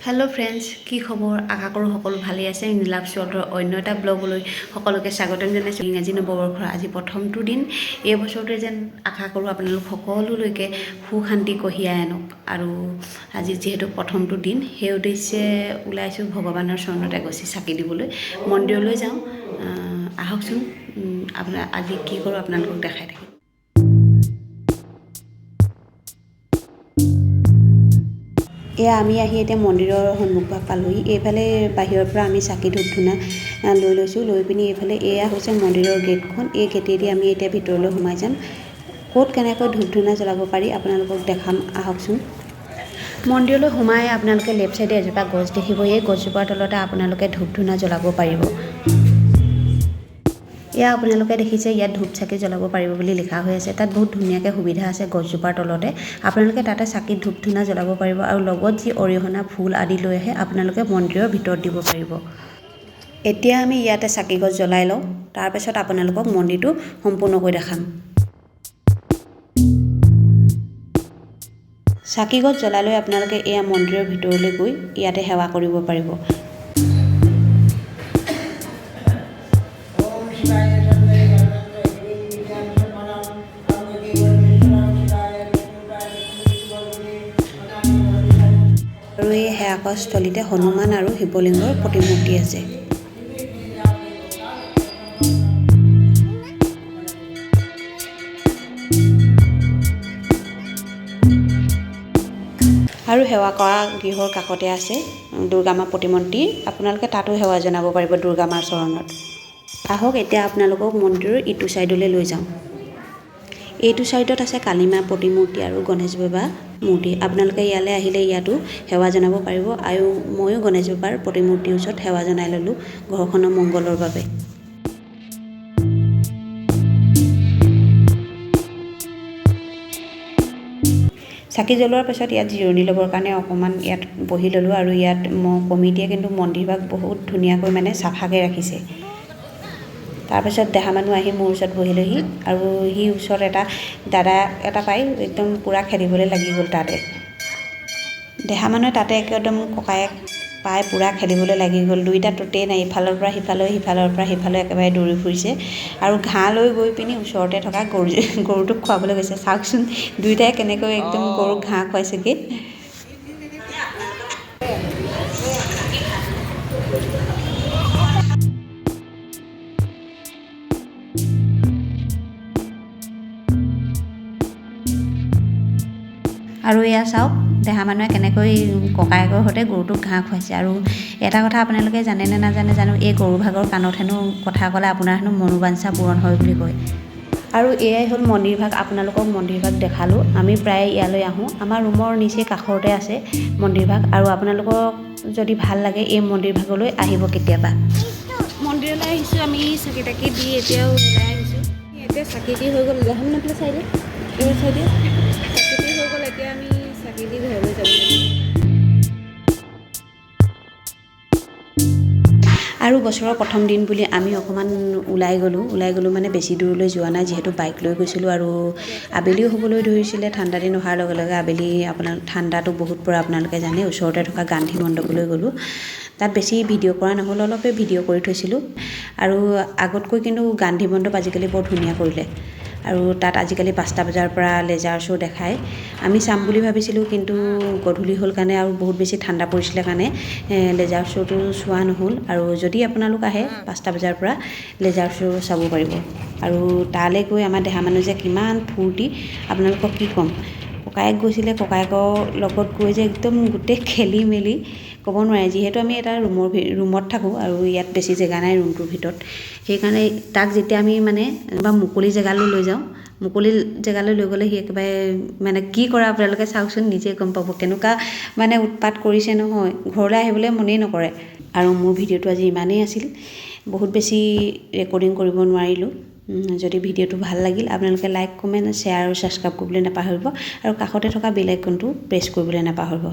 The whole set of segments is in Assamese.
हेलो फ्रेंड्स কি খবৰ আশা কৰোঁ সকলো ভালেই আছে নীলাভ শ্বৰ্টৰ অন্য এটা ব্লগলৈ সকলোকে স্বাগতম জনাইছোঁ ইংৰাজী নৱবৰ্ষৰ আজি প্ৰথমটো দিন এই বছৰতে যেন আশা কৰোঁ আপোনালোক সকলোলৈকে সুখ শান্তি কঢ়িয়াই আনক আৰু আজি যেহেতু প্ৰথমটো দিন সেই উদ্দেশ্যে ওলাইছোঁ ভগৱানৰ চৰণত এগছি চাকি দিবলৈ মন্দিৰলৈ যাওঁ আহকচোন আপোনাৰ আজি কি কৰোঁ আপোনালোকক দেখাই থাকিম এয়া আমি আহি এতিয়া মন্দিৰৰ সন্মুখভাগ পালোহি এইফালে বাহিৰৰ পৰা আমি চাকি ধূপ ধূনা লৈ লৈছোঁ লৈ পিনি এইফালে এয়া হৈছে মন্দিৰৰ গেটখন এই গেটেদি আমি এতিয়া ভিতৰলৈ সোমাই যাম ক'ত কেনেকৈ ধূপ ধূনা জ্বলাব পাৰি আপোনালোকক দেখাম আহকচোন মন্দিৰলৈ সোমাই আপোনালোকে লেফ্ট সাইডে এজোপা গছ দেখিব এই গছজোপাৰ তলতে আপোনালোকে ধূপ ধূনা জ্বলাব পাৰিব এয়া আপোনালোকে দেখিছে ইয়াত ধূপ চাকি জ্বলাব পাৰিব বুলি লিখা হৈ আছে তাত বহুত ধুনীয়াকৈ সুবিধা আছে গছজোপাৰ তলতে আপোনালোকে তাতে চাকি ধূপ ধূনা জ্বলাব পাৰিব আৰু লগত যি অৰিহণা ফুল আদি লৈ আহে আপোনালোকে মন্দিৰৰ ভিতৰত দিব পাৰিব এতিয়া আমি ইয়াতে চাকি গছ জ্বলাই লওঁ তাৰপিছত আপোনালোকক মন্দিৰটো সম্পূৰ্ণকৈ দেখাম চাকি গছ জ্বলাই লৈ আপোনালোকে এয়া মন্দিৰৰ ভিতৰলৈ গৈ ইয়াতে সেৱা কৰিব পাৰিব আৰু এই সেৱাস্থলীতে হনুমান আৰু শিৱলিংগৰ প্ৰতিমূৰ্তি আছে আৰু সেৱা কৰা গৃহৰ কাষতে আছে দুৰ্গা মা প্ৰতিমূৰ্তি আপোনালোকে তাতো সেৱা জনাব পাৰিব দুৰ্গা মাৰ চৰণত আহক এতিয়া আপোনালোকক মন্দিৰৰ ইটো সাইডলৈ লৈ যাওঁ এইটো সাইডত আছে কালী মা প্ৰতিমূৰ্তি আৰু গণেশ বাবা মূৰ্তি আপোনালোকে ইয়ালৈ আহিলে ইয়াতো সেৱা জনাব পাৰিব আৰু ময়ো গণেশ বাবাৰ প্ৰতিমূৰ্তিৰ ওচৰত সেৱা জনাই ল'লোঁ ঘৰখনৰ মংগলৰ বাবে চাকি জ্বলোৱাৰ পাছত ইয়াত জিৰণি ল'বৰ কাৰণে অকণমান ইয়াত বহি ল'লোঁ আৰু ইয়াত কমিটিয়ে কিন্তু মন্দিৰভাগ বহুত ধুনীয়াকৈ মানে চাফাকৈ ৰাখিছে তাৰপিছত দেহা মানুহ আহি মোৰ ওচৰত বহিলেহি আৰু সি ওচৰত এটা দাদা এটা পাই একদম পূৰা খেলিবলৈ লাগি গ'ল তাতে দেহা মানুহে তাতে একদম ককায়েক পাই পূৰা খেলিবলৈ লাগি গ'ল দুইটা ততেই নাই ইফালৰ পৰা সিফালৈ সিফালৰ পৰা সিফালৈ একেবাৰে দৌৰি ফুৰিছে আৰু ঘাঁহ লৈ গৈ পিনি ওচৰতে থকা গৰুটোক খুৱাবলৈ গৈছে চাওকচোন দুইটাই কেনেকৈ একদম গৰুক ঘাঁহ খুৱাইছেগৈ আৰু এয়া চাওক দেহা মানুহে কেনেকৈ ককায়েকৰ সৈতে গৰুটোক ঘাঁহ খুৱাইছে আৰু এটা কথা আপোনালোকে জানে নে নাজানে জানো এই গৰু ভাগৰ কাণত হেনো কথা ক'লে আপোনাৰ হেনো মনোবাঞ্ছা পূৰণ হয় বুলি কয় আৰু এয়াই হ'ল মন্দিৰভাগ আপোনালোকক মন্দিৰভাগ দেখালোঁ আমি প্ৰায় ইয়ালৈ আহোঁ আমাৰ ৰুমৰ নিচেই কাষতে আছে মন্দিৰভাগ আৰু আপোনালোকক যদি ভাল লাগে এই মন্দিৰভাগলৈ আহিব কেতিয়াবা মন্দিৰলৈ আহিছোঁ আমি চাকি তাকি দি এতিয়াও ওলাই আহিছোঁ এতিয়া চাকি দি হৈ গ'ল দেখাম নাপালে চাইডে এইবাৰ চাইডে চাকি দি হৈ গ'ল এতিয়া আমি চাকি দি ঘৰলৈ যাব লাগিব আৰু বছৰৰ প্ৰথম দিন বুলি আমি অকণমান ওলাই গ'লোঁ মানে বেছি দূৰলৈ যোৱা নাই যিহেতু বাইক লৈ গৈছিলোঁ আৰু আবেলিও হ'বলৈ ধৰিছিলে ঠাণ্ডা দিন অহাৰ লগে লগে আবেলি আপোনাৰ ঠাণ্ডাটো বহুত পৰে আপোনালোকে জানে ওচৰতে থকা গান্ধী মণ্ডপলৈ গ'লোঁ তাত বেছি ভিডিঅ' কৰা নহ'ল অলপে ভিডিঅ' কৰি থৈছিলোঁ আৰু আগতকৈ কিন্তু গান্ধী মণ্ডপ আজিকালি বৰ ধুনীয়া কৰিলে আৰু তাত আজিকালি 5টা বজাৰ পৰা লেজাৰ শ্ব' দেখায় আমি চাম বুলি ভাবিছিলোঁ কিন্তু গধূলি হ'ল কাৰণে আৰু বহুত বেছি ঠাণ্ডা পৰিছিলে কাৰণে লেজাৰ শ্ব'টো চোৱা নহ'ল আৰু যদি আপোনালোক আহে 5টা বজাৰ পৰা লেজাৰ শ্ব' চাব পাৰিব আৰু তালৈ গৈ আমাৰ দেহা মানুহ যে কিমান ফূৰ্তি আপোনালোকক কি ক'ম ককায়েক গৈছিলে ককায়েকৰ লগত গৈ যে একদম গোটেই খেলি মেলি ক'ব নোৱাৰে যিহেতু আমি এটা ৰুমত থাকোঁ আৰু ইয়াত বেছি জেগা নাই ৰুমটোৰ ভিতৰত সেইকাৰণে তাক যেতিয়া আমি মানে বা মুকলি জেগালৈ লৈ যাওঁ মুকলি জেগালৈ লৈ গ'লে সি একেবাৰে মানে কি কৰা আপোনালোকে চাওকচোন নিজে গম পাব কেনেকুৱা মানে উৎপাত কৰিছে নহয় ঘৰলৈ আহিবলৈ মনেই নকৰে আৰু মোৰ ভিডিঅ'টো আজি ইমানেই আছিল বহুত বেছি ৰেকৰ্ডিং কৰিব নোৱাৰিলোঁ যদি ভিডিঅ'টো ভাল লাগিল আপোনালোকে লাইক কমেণ্ট শ্বেয়াৰ আৰু ছাবস্ক্ৰাইব কৰিবলৈ নাপাহৰিব আৰু কাষতে থকা বেল আইকনটো প্ৰেছ কৰিবলৈ নাপাহৰিব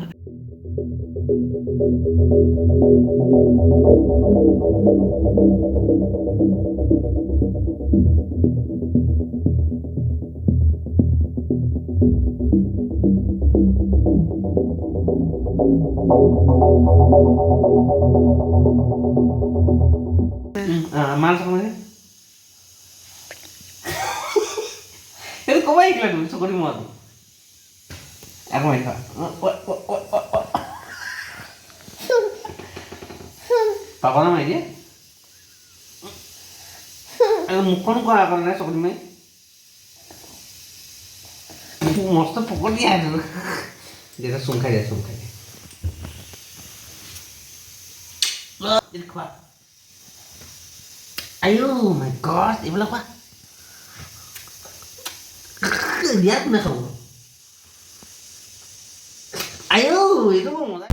মাল চাবলৈ সেইটো ক'ব আহিছিলে তুমি চকৰি মোৱাটো আকৌ মাৰি থকা পাপনা মাৰি দিয়ে মুখখন কোৱা আকৌ নাই চকৰি মাৰি মস্ত পকতি আহে যেটা চুম খাই দিয়ে খোৱা আইও মাই গড এইবিলাক খোৱা বিয়াত কোনে খাব আইও এইটো বৰ মজা